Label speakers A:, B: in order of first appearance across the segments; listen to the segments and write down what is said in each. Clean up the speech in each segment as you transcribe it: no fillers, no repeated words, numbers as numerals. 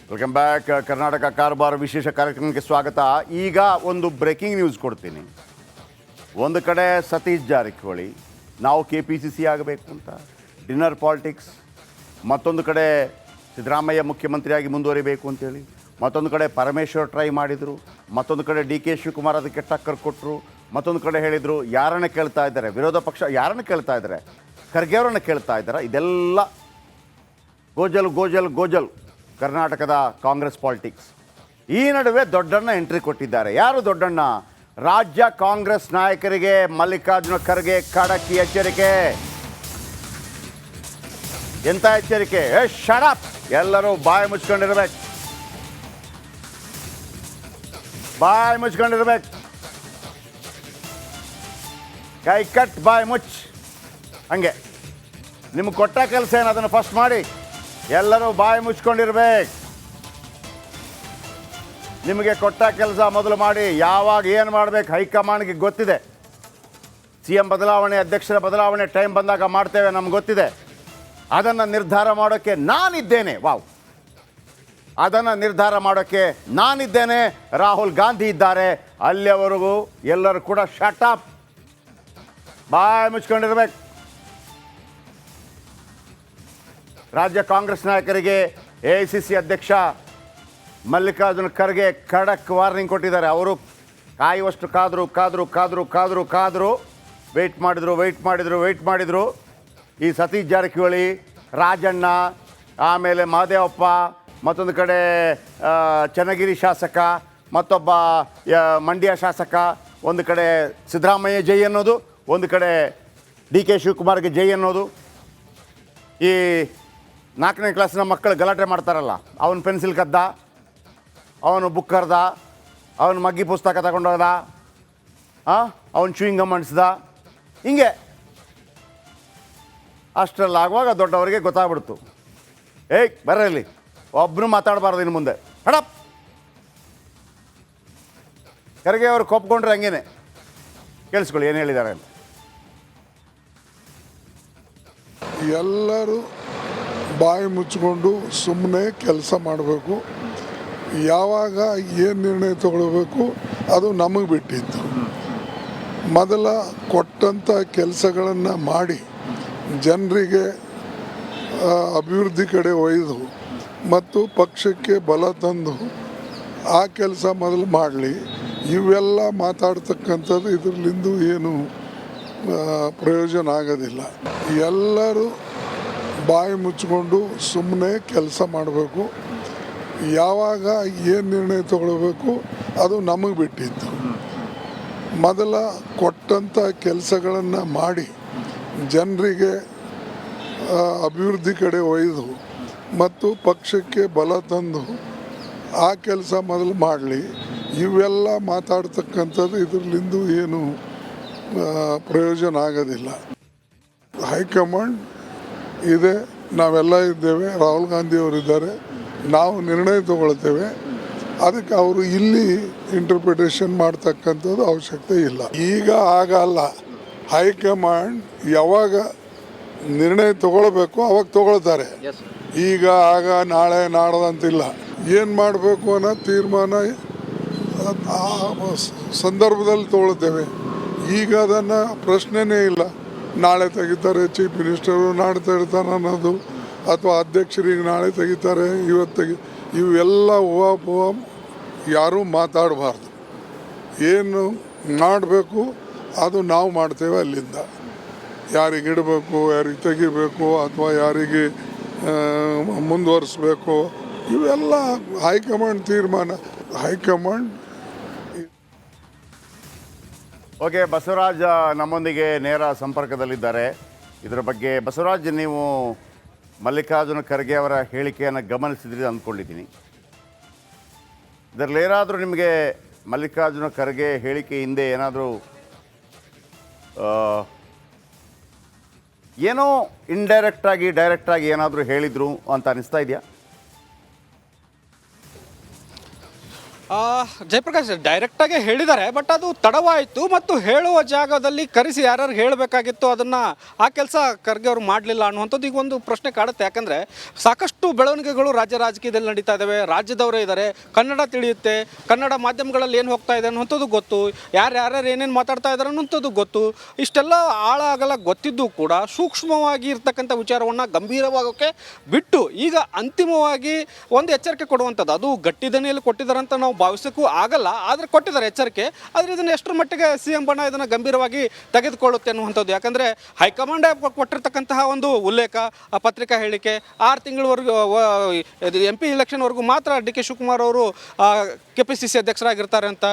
A: Welcome back. Karnataka Karwar ವಿಶೇಷ ಕಾರ್ಯಕ್ರಮಕ್ಕೆ ಸ್ವಾಗತ. ಈಗ ಒಂದು ಬ್ರೇಕಿಂಗ್ ನ್ಯೂಸ್ ಕೊಡ್ತೀನಿ. ಒಂದು ಕಡೆ ಸತೀಶ್ ಜಾರಕಿಹೊಳಿ ನಾವು KPCC ಆಗಬೇಕು ಅಂತ ಡಿನ್ನರ್ ಪಾಲಿಟಿಕ್ಸ್, ಮತ್ತೊಂದು ಕಡೆ ಸಿದ್ದರಾಮಯ್ಯ ಮುಖ್ಯಮಂತ್ರಿಯಾಗಿ ಮುಂದುವರಿಬೇಕು ಅಂತೇಳಿ, ಮತ್ತೊಂದು ಕಡೆ ಪರಮೇಶ್ವರ್ ಟ್ರೈ ಮಾಡಿದರು, ಮತ್ತೊಂದು ಕಡೆ DK ಶಿವಕುಮಾರ್ ಅದಕ್ಕೆ ಟಕ್ಕರ್ ಕೊಟ್ಟರು, ಮತ್ತೊಂದು ಕಡೆ ಹೇಳಿದರು ಯಾರನ್ನ ಕೇಳ್ತಾ ಇದ್ದಾರೆ, ವಿರೋಧ ಪಕ್ಷ ಯಾರನ್ನ ಕೇಳ್ತಾ ಇದ್ದಾರೆ, ಖರ್ಗೆ ಅವರನ್ನು ಕೇಳ್ತಾ ಇದ್ದಾರೆ. ಇದೆಲ್ಲ ಗೋಜಲ್ ಕರ್ನಾಟಕದ ಕಾಂಗ್ರೆಸ್ ಪಾಲಿಟಿಕ್ಸ್. ಈ ನಡುವೆ ದೊಡ್ಡಣ್ಣ ಎಂಟ್ರಿ ಕೊಟ್ಟಿದ್ದಾರೆ. ಯಾರು ದೊಡ್ಡಣ್ಣ? ರಾಜ್ಯ ಕಾಂಗ್ರೆಸ್ ನಾಯಕರಿಗೆ ಮಲ್ಲಿಕಾರ್ಜುನ ಖರ್ಗೆ ಖಡಕ್ ಎಚ್ಚರಿಕೆ. ಎಂಥ ಎಚ್ಚರಿಕೆ? ಶಟ್ ಅಪ್, ಎಲ್ಲರೂ ಬಾಯಿ ಮುಚ್ಕೊಂಡಿರ್ಬೇಕು, ಬಾಯಿ ಮುಚ್ಕೊಂಡಿರ್ಬೇಕು, ಕೈ ಕಟ್ ಬಾಯಿ ಮುಚ್ಚ. ಹಂಗೆ ನಿಮ್ಗೆ ಕೊಟ್ಟ ಕೆಲಸ ಏನು ಅದನ್ನು ಫಸ್ಟ್ ಮಾಡಿ. ಎಲ್ಲರೂ ಬಾಯಿ ಮುಚ್ಕೊಂಡಿರ್ಬೇಕು. ನಿಮಗೆ ಕೊಟ್ಟ ಕೆಲಸ ಮೊದಲು ಮಾಡಿ. ಯಾವಾಗ ಏನು ಮಾಡಬೇಕು ಹೈಕಮಾಂಡ್ಗೆ ಗೊತ್ತಿದೆ. CM ಬದಲಾವಣೆ, ಅಧ್ಯಕ್ಷರ ಬದಲಾವಣೆ ಟೈಮ್ ಬಂದಾಗ ಮಾಡ್ತೇವೆ, ನಮ್ಗೆ ಗೊತ್ತಿದೆ. ಅದನ್ನು ನಿರ್ಧಾರ ಮಾಡೋಕ್ಕೆ ನಾನಿದ್ದೇನೆ. ಅದನ್ನು ನಿರ್ಧಾರ ಮಾಡೋಕ್ಕೆ ನಾನಿದ್ದೇನೆ. ರಾಹುಲ್ ಗಾಂಧಿ ಇದ್ದಾರೆ. ಅಲ್ಲಿಯವರೆಗೂ ಎಲ್ಲರೂ ಕೂಡ ಶಟ್ ಅಪ್, ಬಾಯಿ ಮುಚ್ಕೊಂಡಿರ್ಬೇಕು. ರಾಜ್ಯ ಕಾಂಗ್ರೆಸ್ ನಾಯಕರಿಗೆ AICC ಅಧ್ಯಕ್ಷ ಮಲ್ಲಿಕಾರ್ಜುನ ಖರ್ಗೆ ಖಡಕ್ ವಾರ್ನಿಂಗ್ ಕೊಟ್ಟಿದ್ದಾರೆ. ಅವರು ಕಾಯುವಷ್ಟು ಕಾದರು ವೆಯ್ಟ್ ಮಾಡಿದ್ರು. ಈ ಸತೀಶ್ ಜಾರಕಿಹೊಳಿ, ರಾಜಣ್ಣ, ಆಮೇಲೆ ಮಹದೇವಪ್ಪ, ಮತ್ತೊಂದು ಕಡೆ ಚನ್ನಗಿರಿ ಶಾಸಕ, ಮತ್ತೊಬ್ಬ ಮಂಡ್ಯ ಶಾಸಕ, ಒಂದು ಕಡೆ ಸಿದ್ದರಾಮಯ್ಯ ಜೈ ಅನ್ನೋದು, ಒಂದು ಕಡೆ DK ಶಿವಕುಮಾರ್ಗೆ ಜೈ ಅನ್ನೋದು. ಈ 4ನೇ ಕ್ಲಾಸಿನ ಮಕ್ಕಳು ಗಲಾಟೆ ಮಾಡ್ತಾರಲ್ಲ, ಅವನು ಪೆನ್ಸಿಲ್ ಕದ್ದ, ಅವನು ಬುಕ್ ಕರ್ದ, ಅವನು ಮಗ್ಗಿ ಪುಸ್ತಕ ತಗೊಂಡೋದ, ಅವನು ಚೂಯಿಂಗ್ ಗಮ್ ಅಂಟಿಸ್ದ, ಹಿಂಗೆ ಅಷ್ಟರಲ್ಲಾಗುವಾಗ ದೊಡ್ಡವರಿಗೆ ಗೊತ್ತಾಗ್ಬಿಡ್ತು. ಬರಲಿ, ಒಬ್ಬರು ಮಾತಾಡಬಾರ್ದು ಇನ್ನು ಮುಂದೆ. ಹಡಪ್. ಖರ್ಗೆ ಅವರು ಕೊಪ್ಕೊಂಡ್ರೆ ಹಂಗೇನೆ. ಕೇಳಿಸ್ಕೊಳ್ಳಿ ಏನು ಹೇಳಿದ್ದಾರೆ ಅಂತ.
B: ಎಲ್ಲರೂ ಬಾಯಿ ಮುಚ್ಚಿಕೊಂಡು ಸುಮ್ಮನೆ ಕೆಲಸ ಮಾಡಬೇಕು. ಯಾವಾಗ ಏನು ನಿರ್ಣಯ ತಗೊಳ್ಬೇಕು ಅದು ನಮಗೆ ಬಿಟ್ಟಿದ್ದು. ಮೊದಲ ಕೊಟ್ಟಂಥ ಕೆಲಸಗಳನ್ನು ಮಾಡಿ ಜನರಿಗೆ ಅಭಿವೃದ್ಧಿ ಕಡೆ ಒಯ್ದು ಮತ್ತು ಪಕ್ಷಕ್ಕೆ ಬಲ ತಂದು ಆ ಕೆಲಸ ಮೊದಲು ಮಾಡಲಿ. ಇವೆಲ್ಲ ಮಾತಾಡ್ತಕ್ಕಂಥದ್ದು ಇದರಲ್ಲಿಂದು ಏನು ಪ್ರಯೋಜನ ಆಗೋದಿಲ್ಲ. ಎಲ್ಲರೂ ಬಾಯಿ ಮುಚ್ಚಿಕೊಂಡು ಸುಮ್ಮನೆ ಕೆಲಸ ಮಾಡಬೇಕು. ಯಾವಾಗ ಏನು ನಿರ್ಣಯ ತಗೊಳ್ಬೇಕು ಅದು ನಮಗೆ ಬಿಟ್ಟಿದ್ದು. ಮೊದಲ ಕೊಟ್ಟಂಥ ಕೆಲಸಗಳನ್ನು ಮಾಡಿ ಜನರಿಗೆ ಅಭಿವೃದ್ಧಿ ಕಡೆ ಒಯ್ದು ಮತ್ತು ಪಕ್ಷಕ್ಕೆ ಬಲ ತಂದು ಆ ಕೆಲಸ ಮೊದಲು ಮಾಡಲಿ. ಇವೆಲ್ಲ ಮಾತಾಡ್ತಕ್ಕಂಥದ್ದು ಇದರಲ್ಲಿಂದು ಏನು ಪ್ರಯೋಜನ ಆಗೋದಿಲ್ಲ. ಹೈಕಮಾಂಡ್ ಇದೆ, ನಾವೆಲ್ಲ ಇದ್ದೇವೆ, ರಾಹುಲ್ ಗಾಂಧಿ ಅವರಿದ್ದಾರೆ, ನಾವು ನಿರ್ಣಯ ತಗೊಳ್ತೇವೆ. ಅದಕ್ಕೆ ಅವರು ಇಲ್ಲಿ ಇಂಟರ್ಪ್ರಿಟೇಷನ್ ಮಾಡ್ತಕ್ಕಂಥದ್ದು ಅವಶ್ಯಕತೆ ಇಲ್ಲ. ಈಗ ಆಗಲ್ಲ. ಹೈಕಮಾಂಡ್ ಯಾವಾಗ ನಿರ್ಣಯ ತಗೊಳ್ಬೇಕು ಅವಾಗ ತಗೊಳ್ತಾರೆ. ಈಗ ಆಗ ನಾಳೆ ನಾಡ್ದಂತಿಲ್ಲ. ಏನು ಮಾಡಬೇಕು ಅನ್ನೋ ತೀರ್ಮಾನ ಸಂದರ್ಭದಲ್ಲಿ ತಗೊಳ್ತೇವೆ. ಈಗ ಅದನ್ನು ಪ್ರಶ್ನೆನೇ ಇಲ್ಲ. ನಾಳೆ ತೆಗಿತಾರೆ ಚೀಫ್ ಮಿನಿಸ್ಟರು, ನಾಳೆ ತೆಗಿತಾರೆ ಅನ್ನೋದು, ಅಥವಾ ಅಧ್ಯಕ್ಷರಿಗೆ ನಾಳೆ ತೆಗಿತಾರೆ ಇವತ್ತು ಇವೆಲ್ಲ ಊಹಾಪೋಹ ಯಾರೂ ಮಾತಾಡಬಾರ್ದು. ಏನು ಮಾಡಬೇಕು ಅದು ನಾವು ಮಾಡ್ತೇವೆ. ಅಲ್ಲಿಂದ ಯಾರಿಗೆ ಇಡಬೇಕು, ಯಾರಿಗೆ ತೆಗಿಬೇಕು, ಅಥವಾ ಯಾರಿಗೆ ಮುಂದುವರಿಸ್ಬೇಕು, ಇವೆಲ್ಲ ಹೈಕಮಾಂಡ್ ತೀರ್ಮಾನ. High command
A: okay. ಬಸವರಾಜ್ ನಮ್ಮೊಂದಿಗೆ ನೇರ ಸಂಪರ್ಕದಲ್ಲಿದ್ದಾರೆ. ಇದರ ಬಗ್ಗೆ ಬಸವರಾಜ್, ನೀವು ಮಲ್ಲಿಕಾರ್ಜುನ ಖರ್ಗೆ ಅವರ ಹೇಳಿಕೆಯನ್ನು ಗಮನಿಸಿದ್ರಿ ಅಂದ್ಕೊಂಡಿದ್ದೀನಿ. ಇದರಲ್ಲಿ ಏನಾದರೂ ನಿಮಗೆ ಮಲ್ಲಿಕಾರ್ಜುನ ಖರ್ಗೆ ಹೇಳಿಕೆ ಹಿಂದೆ ಏನಾದರೂ ಏನೋ ಇಂಡೈರೆಕ್ಟಾಗಿ ಡೈರೆಕ್ಟಾಗಿ ಏನಾದರೂ ಹೇಳಿದರು ಅಂತ ಅನಿಸ್ತಾ ಇದೆಯಾ?
C: ಜಯಪ್ರಕಾಶ್ ಡೈರೆಕ್ಟಾಗಿ ಹೇಳಿದ್ದಾರೆ, ಬಟ್ ಅದು ತಡವಾಯಿತು ಮತ್ತು ಹೇಳುವ ಜಾಗದಲ್ಲಿ ಕರೆಸಿ ಯಾರ್ಯಾರು ಹೇಳಬೇಕಾಗಿತ್ತು ಅದನ್ನು ಆ ಕೆಲಸ ಖರ್ಗೆ ಅವರು ಮಾಡಲಿಲ್ಲ ಅನ್ನುವಂಥದ್ದು ಈಗ ಒಂದು ಪ್ರಶ್ನೆ ಕಾಡುತ್ತೆ. ಯಾಕಂದರೆ ಸಾಕಷ್ಟು ಬೆಳವಣಿಗೆಗಳು ರಾಜ್ಯ ರಾಜಕೀಯದಲ್ಲಿ ನಡೀತಾ ಇದ್ದಾವೆ, ರಾಜ್ಯದವರೇ ಇದ್ದಾರೆ, ಕನ್ನಡ ತಿಳಿಯುತ್ತೆ, ಕನ್ನಡ ಮಾಧ್ಯಮಗಳಲ್ಲಿ ಏನು ಹೋಗ್ತಾ ಇದೆ ಅನ್ನುವಂಥದ್ದು ಗೊತ್ತು, ಯಾರ್ಯಾರು ಏನೇನು ಮಾತಾಡ್ತಾ ಇದ್ದಾರೆ ಅನ್ನುವಂಥದ್ದು ಗೊತ್ತು. ಇಷ್ಟೆಲ್ಲ ಆಳ ಆಗಲ್ಲ ಗೊತ್ತಿದ್ದು ಕೂಡ ಸೂಕ್ಷ್ಮವಾಗಿ ಇರ್ತಕ್ಕಂಥ ವಿಚಾರವನ್ನು ಗಂಭೀರವಾಗೋಕ್ಕೆ ಬಿಟ್ಟು ಈಗ ಅಂತಿಮವಾಗಿ ಒಂದು ಎಚ್ಚರಿಕೆ ಕೊಡುವಂಥದ್ದು, ಅದು ಗಟ್ಟಿ ದನಿಯಲ್ಲಿ ಕೊಟ್ಟಿದ್ದಾರೆ ಅಂತ ನಾವು ಭಾವಿಸೋಕ್ಕೂ ಆಗಲ್ಲ, ಆದರೆ ಕೊಟ್ಟಿದ್ದಾರೆ ಎಚ್ಚರಿಕೆ. ಆದರೆ ಇದನ್ನು ಎಷ್ಟರ ಮಟ್ಟಿಗೆ ಸಿ ಎಂ ಬಣ ಇದನ್ನು ಗಂಭೀರವಾಗಿ ತೆಗೆದುಕೊಳ್ಳುತ್ತೆ ಅನ್ನುವಂಥದ್ದು. ಯಾಕಂದರೆ ಹೈಕಮಾಂಡ್ ಕೊಟ್ಟಿರ್ತಕ್ಕಂತಹ ಒಂದು ಉಲ್ಲೇಖ, ಪತ್ರಿಕಾ ಹೇಳಿಕೆ 6 ತಿಂಗಳವರೆಗೂ MP ಇಲೆಕ್ಷನ್ವರೆಗೂ ಮಾತ್ರ DK ಶಿವಕುಮಾರ್ ಅವರು KPCC ಅಧ್ಯಕ್ಷರಾಗಿರ್ತಾರೆ ಅಂತ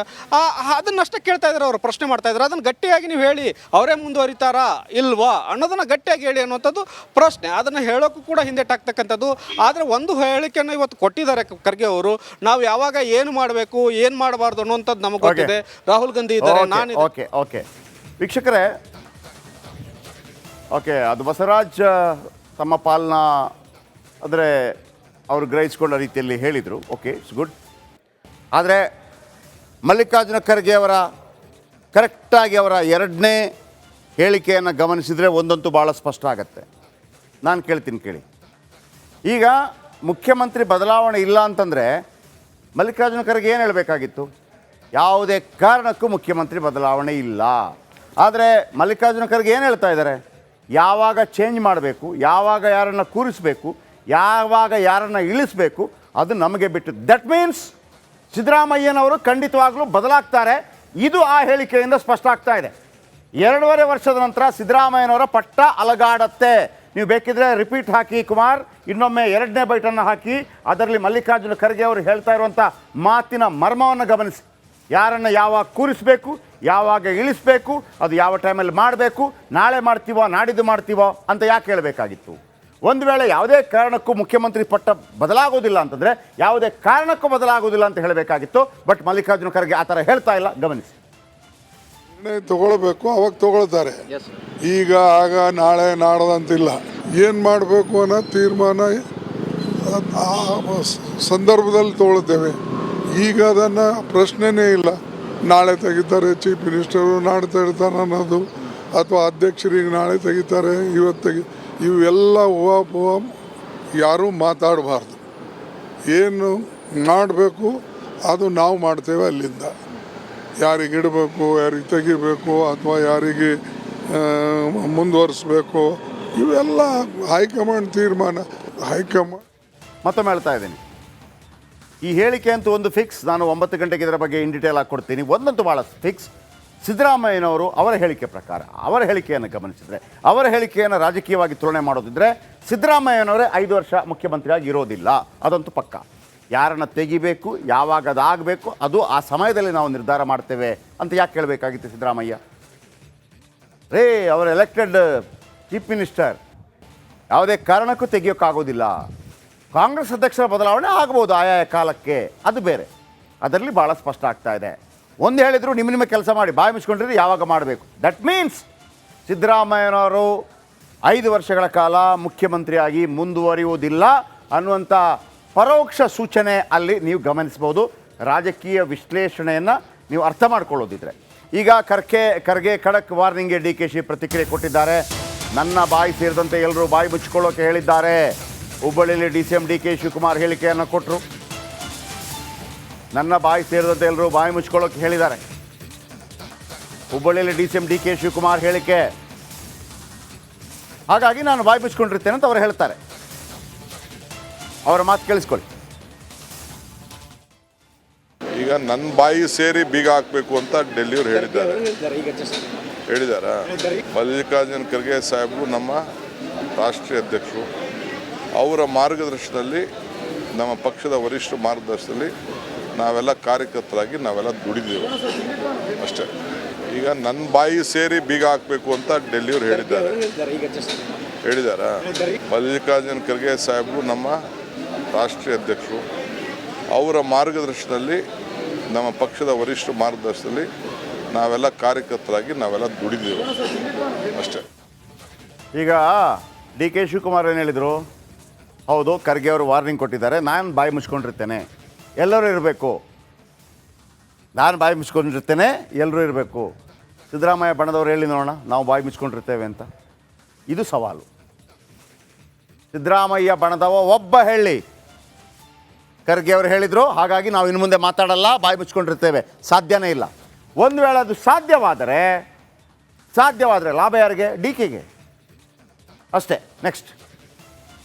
C: ಅದನ್ನಷ್ಟೇ ಕೇಳ್ತಾ ಇದ್ದಾರೆ, ಅವರು ಪ್ರಶ್ನೆ ಮಾಡ್ತಾ ಇದ್ದಾರೆ. ಅದನ್ನು ಗಟ್ಟಿಯಾಗಿ ನೀವು ಹೇಳಿ, ಅವರೇ ಮುಂದುವರಿತಾರಾ ಇಲ್ವಾ ಅನ್ನೋದನ್ನು ಗಟ್ಟಿಯಾಗಿ ಹೇಳಿ ಅನ್ನುವಂಥದ್ದು ಪ್ರಶ್ನೆ. ಅದನ್ನು ಹೇಳೋಕ್ಕೂ ಕೂಡ ಹಿಂದೆಟಾಗ್ತಕ್ಕಂಥದ್ದು. ಆದರೆ ಒಂದು ಹೇಳಿಕೆಯನ್ನು ಇವತ್ತು ಕೊಟ್ಟಿದ್ದಾರೆ ಖರ್ಗೆ ಅವರು, ನಾವು ಯಾವಾಗ ಏನು ಮಾಡಬೇಕು ಏನು ಮಾಡಬಾರ್ದು ಅನ್ನುವಂಥದ್ದು ನಮಗೆ ಗೊತ್ತಿದೆ. ರಾಹುಲ್ ಗಾಂಧಿ ಇದ್ದಾರೆ, ನಾನು
A: ಓಕೆ ವೀಕ್ಷಕರೇ, ಓಕೆ ಅದು ಬಸವರಾಜ್ ತಮ್ಮ ಪಾಲನ ಅಂದರೆ ಅವರು ಗ್ರಹಿಸಿಕೊಂಡ ರೀತಿಯಲ್ಲಿ ಹೇಳಿದರು. Okay, it's good. ಆದರೆ ಮಲ್ಲಿಕಾರ್ಜುನ ಖರ್ಗೆ ಅವರ ಕರೆಕ್ಟಾಗಿ ಅವರ ಎರಡನೇ ಹೇಳಿಕೆಯನ್ನು ಗಮನಿಸಿದರೆ ಒಂದಂತೂ ಭಾಳ ಸ್ಪಷ್ಟ ಆಗತ್ತೆ. ನಾನು ಕೇಳ್ತೀನಿ, ಕೇಳಿ. ಈಗ ಮುಖ್ಯಮಂತ್ರಿ ಬದಲಾವಣೆ ಇಲ್ಲ ಅಂತಂದರೆ ಮಲ್ಲಿಕಾರ್ಜುನ ಖರ್ಗೆ ಏನು ಹೇಳಬೇಕಾಗಿತ್ತು? ಯಾವುದೇ ಕಾರಣಕ್ಕೂ ಮುಖ್ಯಮಂತ್ರಿ ಬದಲಾವಣೆ ಇಲ್ಲ. ಆದರೆ ಮಲ್ಲಿಕಾರ್ಜುನ ಖರ್ಗೆ ಏನು ಹೇಳ್ತಾ ಇದ್ದಾರೆ? ಯಾವಾಗ ಚೇಂಜ್ ಮಾಡಬೇಕು, ಯಾವಾಗ ಯಾರನ್ನು ಕೂರಿಸಬೇಕು, ಯಾವಾಗ ಯಾರನ್ನು ಇಳಿಸಬೇಕು, ಅದು ನಮಗೆ ಬಿಟ್ಟು. ದಟ್ ಮೀನ್ಸ್ ಸಿದ್ದರಾಮಯ್ಯನವರು ಖಂಡಿತವಾಗಲೂ ಬದಲಾಗ್ತಾರೆ. ಇದು ಆ ಹೇಳಿಕೆಯಿಂದ ಸ್ಪಷ್ಟ ಆಗ್ತಾ ಇದೆ. 2.5 ವರ್ಷದ ನಂತರ ಸಿದ್ದರಾಮಯ್ಯನವರ ಪಟ್ಟ ಅಲಗಾಡತ್ತೆ. ನೀವು ಬೇಕಿದ್ರೆ ರಿಪೀಟ್ ಹಾಕಿ ಕುಮಾರ್, ಇನ್ನೊಮ್ಮೆ 2ನೇ ಬೈಟನ್ನು ಹಾಕಿ, ಅದರಲ್ಲಿ ಮಲ್ಲಿಕಾರ್ಜುನ ಖರ್ಗೆ ಅವರು ಹೇಳ್ತಾ ಇರುವಂಥ ಮಾತಿನ ಮರ್ಮವನ್ನು ಗಮನಿಸಿ. ಯಾರನ್ನು ಯಾವಾಗ ಕೂರಿಸಬೇಕು, ಯಾವಾಗ ಇಳಿಸಬೇಕು, ಅದು ಯಾವ ಟೈಮಲ್ಲಿ ಮಾಡಬೇಕು, ನಾಳೆ ಮಾಡ್ತೀವೋ ನಾಡಿದ್ದು ಮಾಡ್ತೀವೋ ಅಂತ ಯಾಕೆ ಹೇಳಬೇಕಾಗಿತ್ತು? ಒಂದು ವೇಳೆ ಯಾವುದೇ ಕಾರಣಕ್ಕೂ ಮುಖ್ಯಮಂತ್ರಿ ಪಟ್ಟ ಬದಲಾಗೋದಿಲ್ಲ ಅಂತಂದರೆ ಯಾವುದೇ ಕಾರಣಕ್ಕೂ ಬದಲಾಗೋದಿಲ್ಲ ಅಂತ ಹೇಳಬೇಕಾಗಿತ್ತು. ಬಟ್ ಮಲ್ಲಿಕಾರ್ಜುನ ಖರ್ಗೆ ಆ ಥರ ಹೇಳ್ತಾ ಇಲ್ಲ, ಗಮನಿಸಿ.
B: ನಿರ್ಣಯ ತಗೊಳ್ಬೇಕು, ಅವಾಗ ತಗೊಳ್ತಾರೆ. ಈಗ ಆಗ ನಾಳೆ ನಾಡದಂತಿಲ್ಲ. ಏನು ಮಾಡಬೇಕು ಅನ್ನೋ ತೀರ್ಮಾನ ಆ ಸಂದರ್ಭದಲ್ಲಿ ತಗೊಳ್ತೇವೆ. ಈಗ ಅದನ್ನು ಪ್ರಶ್ನೆನೇ ಇಲ್ಲ. ನಾಳೆ ತೆಗಿತಾರೆ ಚೀಫ್ ಮಿನಿಸ್ಟರು, ನಾಳೆ ತೆಗಿತಾರೆ ಅನ್ನೋದು, ಅಥವಾ ಅಧ್ಯಕ್ಷರಿಗೆ ನಾಳೆ ತೆಗಿತಾರೆ ಇವತ್ತು ಇವೆಲ್ಲ ಊಹಾಪೋಹ ಯಾರೂ ಮಾತಾಡಬಾರ್ದು. ಏನು ಮಾಡಬೇಕು ಅದು ನಾವು ಮಾಡ್ತೇವೆ. ಅಲ್ಲಿಂದ ಯಾರಿಗೆ ಇಡಬೇಕು, ಯಾರಿಗೆ ತೆಗಿಬೇಕು, ಅಥವಾ ಯಾರಿಗೆ ಮುಂದುವರಿಸ್ಬೇಕು, ಇವೆಲ್ಲ ಹೈಕಮಾಂಡ್ ತೀರ್ಮಾನ. ಹೈಕಮಾಂಡ್
A: ಮತ್ತೊಮ್ಮೆ ಹೇಳ್ತಾ ಇದ್ದೀನಿ, ಈ ಹೇಳಿಕೆ ಅಂತೂ ಒಂದು ಫಿಕ್ಸ್. ನಾನು 9 ಗಂಟೆಗೆ ಇದರ ಬಗ್ಗೆ ಇನ್ ಡೀಟೇಲ್ ಆಗಿ ಕೊಡ್ತೀನಿ. ಒಂದಂತೂ ಭಾಳ ಫಿಕ್ಸ್. ಸಿದ್ದರಾಮಯ್ಯನವರು ಅವರ ಹೇಳಿಕೆ ಪ್ರಕಾರ, ಅವರ ಹೇಳಿಕೆಯನ್ನು ಗಮನಿಸಿದರೆ, ಅವರ ಹೇಳಿಕೆಯನ್ನು ರಾಜಕೀಯವಾಗಿ ತುಲನೆ ಮಾಡೋದಿದ್ರೆ ಸಿದ್ದರಾಮಯ್ಯನವರೇ 5 ವರ್ಷ ಮುಖ್ಯಮಂತ್ರಿಯಾಗಿ ಇರೋದಿಲ್ಲ, ಅದಂತೂ ಪಕ್ಕ. ಯಾರನ್ನು ತೆಗಿಬೇಕು, ಯಾವಾಗ ಅದಾಗಬೇಕು, ಅದು ಆ ಸಮಯದಲ್ಲಿ ನಾವು ನಿರ್ಧಾರ ಮಾಡ್ತೇವೆ ಅಂತ ಯಾಕೆ ಕೇಳಬೇಕಾಗಿತ್ತು ಸಿದ್ದರಾಮಯ್ಯ? ರೇ, ಅವರ ಎಲೆಕ್ಟೆಡ್ ಚೀಫ್ ಮಿನಿಸ್ಟರ್, ಯಾವುದೇ ಕಾರಣಕ್ಕೂ ತೆಗಿಯೋಕ್ಕಾಗೋದಿಲ್ಲ. ಕಾಂಗ್ರೆಸ್ ಅಧ್ಯಕ್ಷರ ಬದಲಾವಣೆ ಆಗ್ಬೋದು ಆಯಾ ಕಾಲಕ್ಕೆ, ಅದು ಬೇರೆ. ಅದರಲ್ಲಿ ಭಾಳ ಸ್ಪಷ್ಟ ಆಗ್ತಾ ಇದೆ. ಒಂದು ಹೇಳಿದ್ರು, ನಿಮ್ಮ ಕೆಲಸ ಮಾಡಿ, ಬಾಯಿ ಮುಚ್ಕೊಂಡಿರಿ, ಯಾವಾಗ ಮಾಡಬೇಕು. ದಟ್ ಮೀನ್ಸ್ ಸಿದ್ದರಾಮಯ್ಯನವರು 5 ವರ್ಷಗಳ ಕಾಲ ಮುಖ್ಯಮಂತ್ರಿಯಾಗಿ ಮುಂದುವರಿಯುವುದಿಲ್ಲ ಅನ್ನುವಂಥ ಪರೋಕ್ಷ ಸೂಚನೆ ಅಲ್ಲಿ ನೀವು ಗಮನಿಸ್ಬೋದು. ರಾಜಕೀಯ ವಿಶ್ಲೇಷಣೆಯನ್ನು ನೀವು ಅರ್ಥ ಮಾಡ್ಕೊಳ್ಳೋದಿದ್ರೆ. ಈಗ ಖರ್ಗೆ ಖಡಕ್ ವಾರ್ನಿಂಗ್ಗೆ DKಶಿ ಪ್ರತಿಕ್ರಿಯೆ ಕೊಟ್ಟಿದ್ದಾರೆ. ನನ್ನ ಬಾಯಿ ಸೇರಿದಂತೆ ಎಲ್ಲರೂ ಬಾಯಿ ಮುಚ್ಕೊಳ್ಳೋಕೆ ಹೇಳಿದ್ದಾರೆ. ಹುಬ್ಬಳ್ಳಿಯಲ್ಲಿ DCM DK ಶಿವಕುಮಾರ್ ಹೇಳಿಕೆಯನ್ನು ಕೊಟ್ಟರು. ನನ್ನ ಬಾಯಿ ಸೇರಿದಂತೆ ಎಲ್ಲರೂ ಬಾಯಿ ಮುಚ್ಕೊಳ್ಳೋಕೆ ಹೇಳಿದ್ದಾರೆ. ಹುಬ್ಬಳ್ಳಿಯಲ್ಲಿ DCM DK ಶಿವಕುಮಾರ್ ಹೇಳಿಕೆ, ಹಾಗಾಗಿ ನಾನು ಬಾಯಿ ಮುಚ್ಕೊಂಡಿರ್ತೇನೆ ಅಂತ ಅವರು ಹೇಳ್ತಾರೆ. ಅವರ ಮಾತು ಕೇಳಿಸ್ಕೊಳ್ಳಿ.
D: ಈಗ ನನ್ನ ಬಾಯಿ ಸೇರಿ ಬೀಗ ಹಾಕಬೇಕು ಅಂತ ಡೆಲ್ಲಿಯವರು ಹೇಳಿದಾರಾ? ಮಲ್ಲಿಕಾರ್ಜುನ ಖರ್ಗೆ ಸಾಹೇಬರು ನಮ್ಮ ರಾಷ್ಟ್ರೀಯ ಅಧ್ಯಕ್ಷರು. ಅವರ ಮಾರ್ಗದರ್ಶನದಲ್ಲಿ, ನಮ್ಮ ಪಕ್ಷದ ವರಿಷ್ಠ ಮಾರ್ಗದರ್ಶನದಲ್ಲಿ ನಾವೆಲ್ಲ ಕಾರ್ಯಕರ್ತರಾಗಿ ನಾವೆಲ್ಲ ದುಡಿದೆವು ಅಷ್ಟೇ. ಈಗ ನನ್ನ ಬಾಯಿ ಸೇರಿ ಬೀಗ ಹಾಕಬೇಕು ಅಂತ ಡೆಲ್ಲಿಯವರು ಹೇಳಿದಾರಾ? ಮಲ್ಲಿಕಾರ್ಜುನ ಖರ್ಗೆ ಸಾಹೇಬರು ನಮ್ಮ ರಾಷ್ಟ್ರೀಯ ಅಧ್ಯಕ್ಷರು. ಅವರ ಮಾರ್ಗದರ್ಶನದಲ್ಲಿ, ನಮ್ಮ ಪಕ್ಷದ ವರಿಷ್ಠ ಮಾರ್ಗದರ್ಶನದಲ್ಲಿ ನಾವೆಲ್ಲ ಕಾರ್ಯಕರ್ತರಾಗಿ ನಾವೆಲ್ಲ ದುಡಿದೆವು ಅಷ್ಟೇ.
A: ಈಗ DK ಶಿವಕುಮಾರ್ ಏನು ಹೇಳಿದರು? ಹೌದು, ಖರ್ಗೆ ಅವರು ವಾರ್ನಿಂಗ್ ಕೊಟ್ಟಿದ್ದಾರೆ, ನಾನು ಬಾಯಿ ಮುಚ್ಕೊಂಡಿರ್ತೇನೆ, ಎಲ್ಲರೂ ಇರಬೇಕು, ನಾನು ಬಾಯಿ ಮುಚ್ಕೊಂಡಿರ್ತೇನೆ, ಎಲ್ಲರೂ ಇರಬೇಕು. ಸಿದ್ದರಾಮಯ್ಯ ಬಣದವ್ರು ಹೇಳಿ ನೋಡೋಣ, ನಾವು ಬಾಯಿ ಮುಚ್ಕೊಂಡಿರ್ತೇವೆ ಅಂತ. ಇದು ಸವಾಲು. ಸಿದ್ದರಾಮಯ್ಯ ಬಣದವ ಒಬ್ಬ ಹೇಳಿ, ಖರ್ಗೆ ಅವರು ಹೇಳಿದರು, ಹಾಗಾಗಿ ನಾವು ಇನ್ನು ಮುಂದೆ ಮಾತಾಡಲ್ಲ, ಬಾಯಿ ಮುಚ್ಕೊಂಡಿರ್ತೇವೆ. ಸಾಧ್ಯನೇ ಇಲ್ಲ. ಒಂದು ವೇಳೆ ಅದು ಸಾಧ್ಯವಾದರೆ ಲಾಭ ಯಾರಿಗೆ? ಡಿ ಕೆಗೆ ಅಷ್ಟೇ. ನೆಕ್ಸ್ಟ್